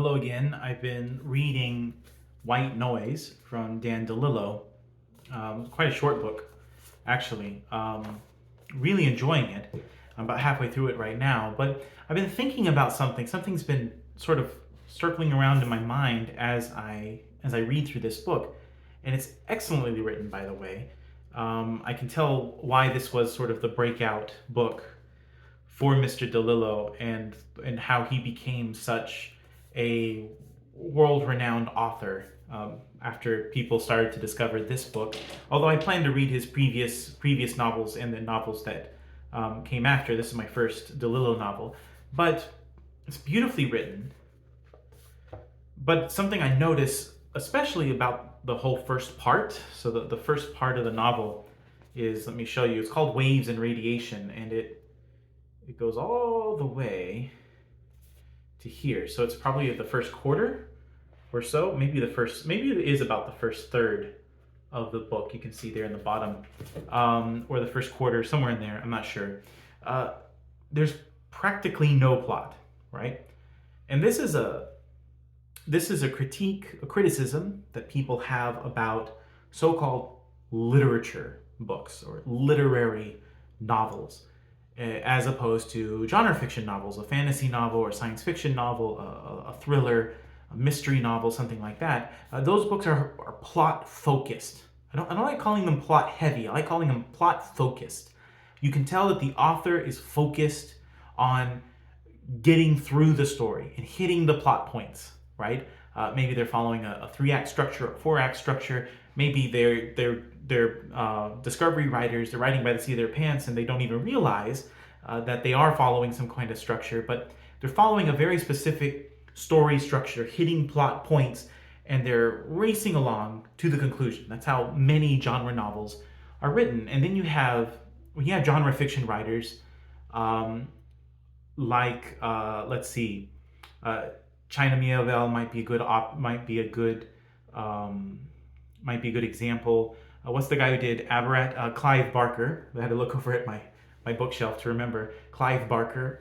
Hello again. I've been reading White Noise from Dan DeLillo. Quite a short book, actually. Really enjoying it. I'm about halfway through it right now. But I've been thinking about something. Something's been sort of circling around in my mind as I read through this book, and it's excellently written, by the way. I can tell why this was sort of the breakout book for Mr. DeLillo and how he became such a world-renowned author after people started to discover this book. Although I plan to read his previous novels and the novels that came after. This is my first DeLillo novel, but it's beautifully written. But something I notice, especially about the whole first part, so the first part of the novel is, let me show you, it's called Waves and Radiation, and it goes all the way to here. So it's probably the first quarter or so, maybe maybe it is about the first third of the book. You can see there in the bottom, or the first quarter, somewhere in there. I'm not sure. There's practically no plot, right? And this is a critique, a criticism that people have about so-called literature books or literary novels, as opposed to genre fiction novels, a fantasy novel or science fiction novel, a thriller, a mystery novel, something like that. Those books are plot focused. I don't like calling them plot heavy. I like calling them plot focused. You can tell that the author is focused on getting through the story and hitting the plot points, right? Maybe they're following a 3-act structure, a 4-act structure. Maybe they're discovery writers. They're writing by the seat of their pants, and they don't even realize that they are following some kind of structure. But they're following a very specific story structure, hitting plot points, and they're racing along to the conclusion. That's how many genre novels are written. And then you have genre fiction writers, let's see, China Miéville might be a good example. What's the guy who did Avarat? Clive Barker. I had to look over at my bookshelf to remember. Clive Barker.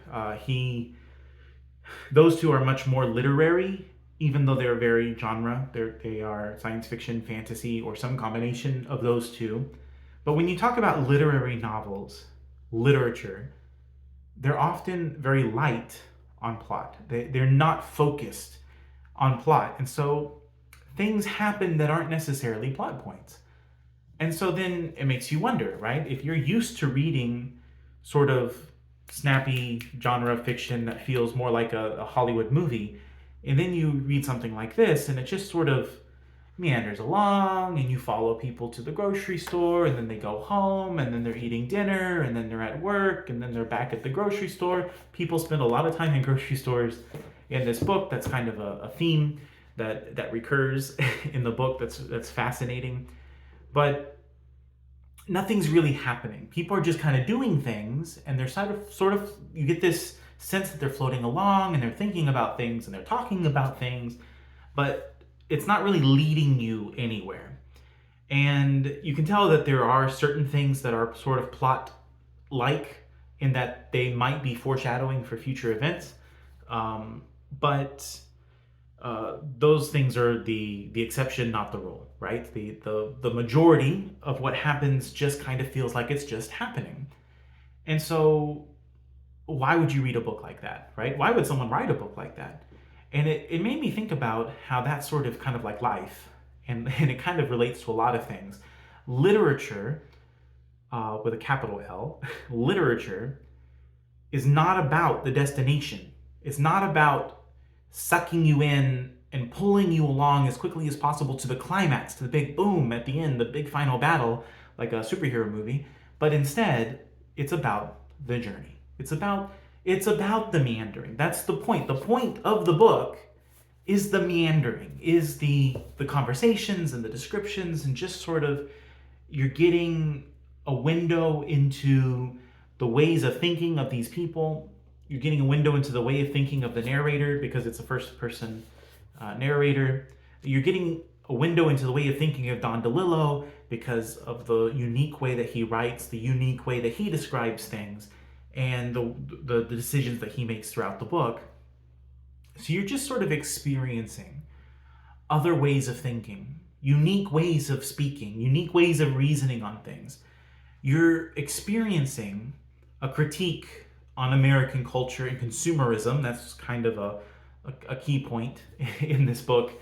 Those two are much more literary, even though they're very genre. They are science fiction, fantasy, or some combination of those two. But when you talk about literary novels, literature, they're often very light on plot. They're not focused on plot. And so things happen that aren't necessarily plot points. And so then it makes you wonder, right? If you're used to reading sort of snappy genre fiction that feels more like a Hollywood movie, and then you read something like this and it just sort of meanders along, and you follow people to the grocery store, and then they go home, and then they're eating dinner, and then they're at work, and then they're back at the grocery store. People spend a lot of time in grocery stores in this book. That's kind of a theme that recurs in the book. That's fascinating, but nothing's really happening. People are just kind of doing things, and they're sort of you get this sense that they're floating along, and they're thinking about things, and they're talking about things, but it's not really leading you anywhere. And you can tell that there are certain things that are sort of plot like, in that they might be foreshadowing for future events. But those things are the exception, not the rule, right? The majority of what happens just kind of feels like it's just happening. And so why would you read a book like that, right? Why would someone write a book like that? And it made me think about how that's sort of kind of like life, and it kind of relates to a lot of things. Literature, with a capital L, literature is not about the destination. It's not about sucking you in and pulling you along as quickly as possible to the climax, to the big boom at the end, the big final battle, like a superhero movie. But instead, it's about the journey. It's about the meandering. That's the point. The point of the book is the meandering, is the conversations and the descriptions, and just sort of you're getting a window into the ways of thinking of these people. You're getting a window into the way of thinking of the narrator, because it's a first person narrator. You're getting a window into the way of thinking of Don DeLillo because of the unique way that he writes, the unique way that he describes things, and the decisions that he makes throughout the book. So you're just sort of experiencing other ways of thinking, unique ways of speaking, unique ways of reasoning on things. You're experiencing a critique on American culture and consumerism. That's kind of a key point in this book,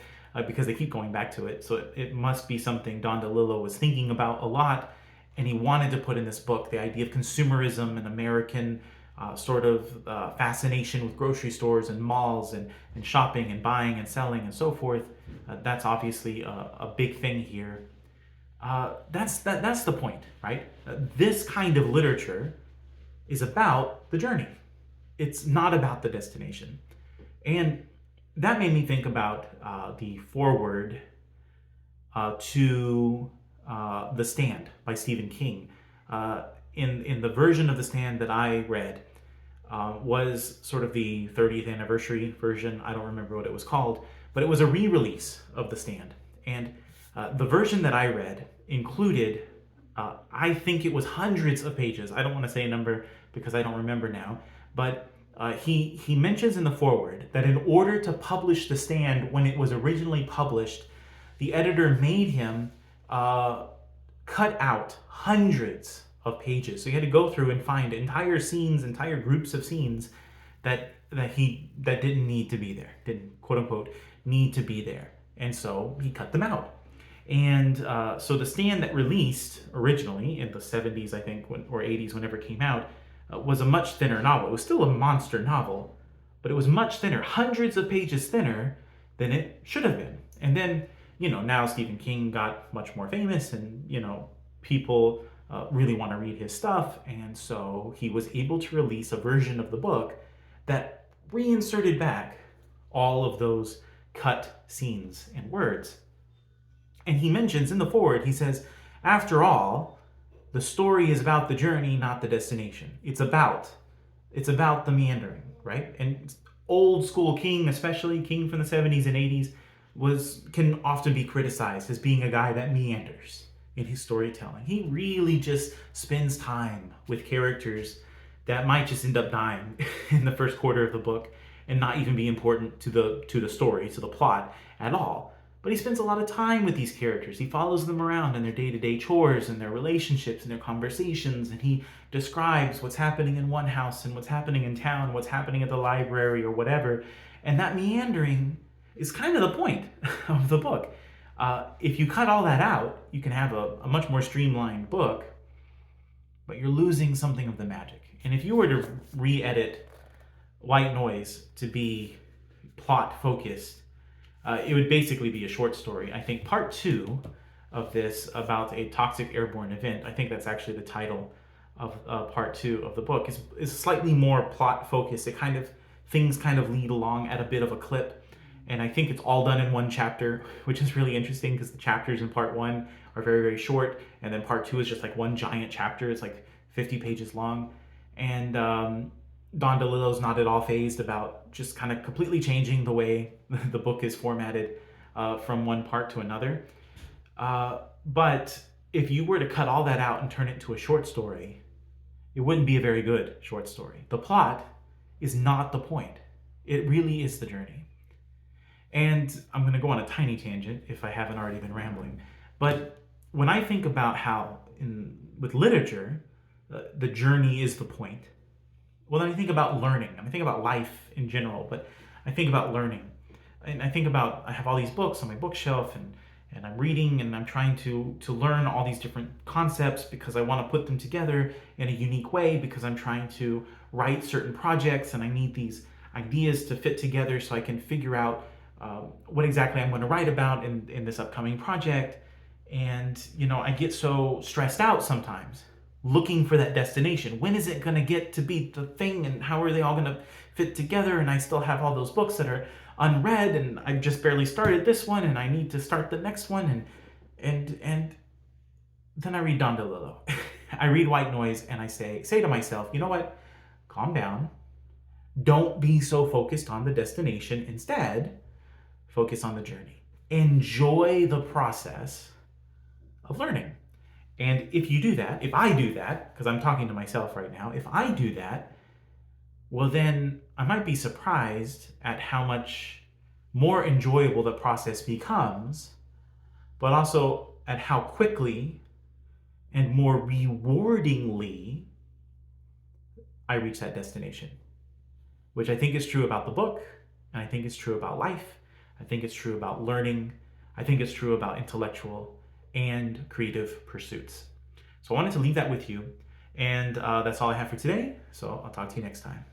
because they keep going back to it. So it must be something Don DeLillo was thinking about a lot, and he wanted to put in this book the idea of consumerism and American fascination with grocery stores and malls and shopping and buying and selling and so forth. That's obviously a big thing here. That's the point, right? This kind of literature is about the journey. It's not about the destination. And that made me think about the foreword to The Stand by Stephen King. In the version of The Stand that I read, was sort of the 30th anniversary version. I don't remember what it was called, but it was a re-release of The Stand. And the version that I read included, I think it was hundreds of pages. I don't want to say a number because I don't remember now, but he mentions in the foreword that in order to publish The Stand when it was originally published, the editor made him cut out hundreds of pages. So he had to go through and find entire scenes, entire groups of scenes that didn't need to be there, didn't quote unquote need to be there, and so he cut them out. And so The Stand that released originally in the 70s, I think, or 80s, whenever it came out, was a much thinner novel. It was still a monster novel, but it was much thinner, hundreds of pages thinner than it should have been. And then, now Stephen King got much more famous, and, people really want to read his stuff. And so he was able to release a version of the book that reinserted back all of those cut scenes and words. And he mentions in the foreword, he says, after all, the story is about the journey, not the destination. It's about the meandering, right? And old school King, especially King from the 70s and 80s, can often be criticized as being a guy that meanders in his storytelling. He really just spends time with characters that might just end up dying in the first quarter of the book and not even be important to the story, to the plot at all. But he spends a lot of time with these characters. He follows them around in their day-to-day chores and their relationships and their conversations, and he describes what's happening in one house and what's happening in town, what's happening at the library or whatever. And that meandering is kind of the point of the book. If you cut all that out, you can have a much more streamlined book, but you're losing something of the magic. And if you were to re-edit White Noise to be plot-focused, it would basically be a short story. I think part 2 of this, about a toxic airborne event, I think that's actually the title of part 2 of the book, is slightly more plot focused. Things kind of lead along at a bit of a clip. And I think it's all done in one chapter, which is really interesting because the chapters in part 1 are very, very short. And then part 2 is just like one giant chapter. It's like 50 pages long. And Don DeLillo's not at all fazed about just kind of completely changing the way the book is formatted from one part to another. But if you were to cut all that out and turn it into a short story, it wouldn't be a very good short story. The plot is not the point. It really is the journey. And I'm going to go on a tiny tangent if I haven't already been rambling. But when I think about how with literature, the journey is the point, well, then I think about learning. I think about life in general, but I think about learning. And I have all these books on my bookshelf, and I'm reading, and I'm trying to learn all these different concepts because I want to put them together in a unique way, because I'm trying to write certain projects, and I need these ideas to fit together so I can figure out what exactly I'm going to write about in this upcoming project. And, I get so stressed out sometimes looking for that destination. When is it going to get to be the thing, and how are they all going to fit together? And I still have all those books that are unread, and I've just barely started this one, and I need to start the next one. And then I read Don DeLillo. I read White Noise, and I say to myself, you know what? Calm down. Don't be so focused on the destination. Instead, focus on the journey. Enjoy the process of learning. And if you do that, if I do that, because I'm talking to myself right now, if I do that, well, then I might be surprised at how much more enjoyable the process becomes, but also at how quickly and more rewardingly I reach that destination, which I think is true about the book, and I think it's true about life. I think it's true about learning. I think it's true about intellectual and creative pursuits. So I wanted to leave that with you, and that's all I have for today. So I'll talk to you next time.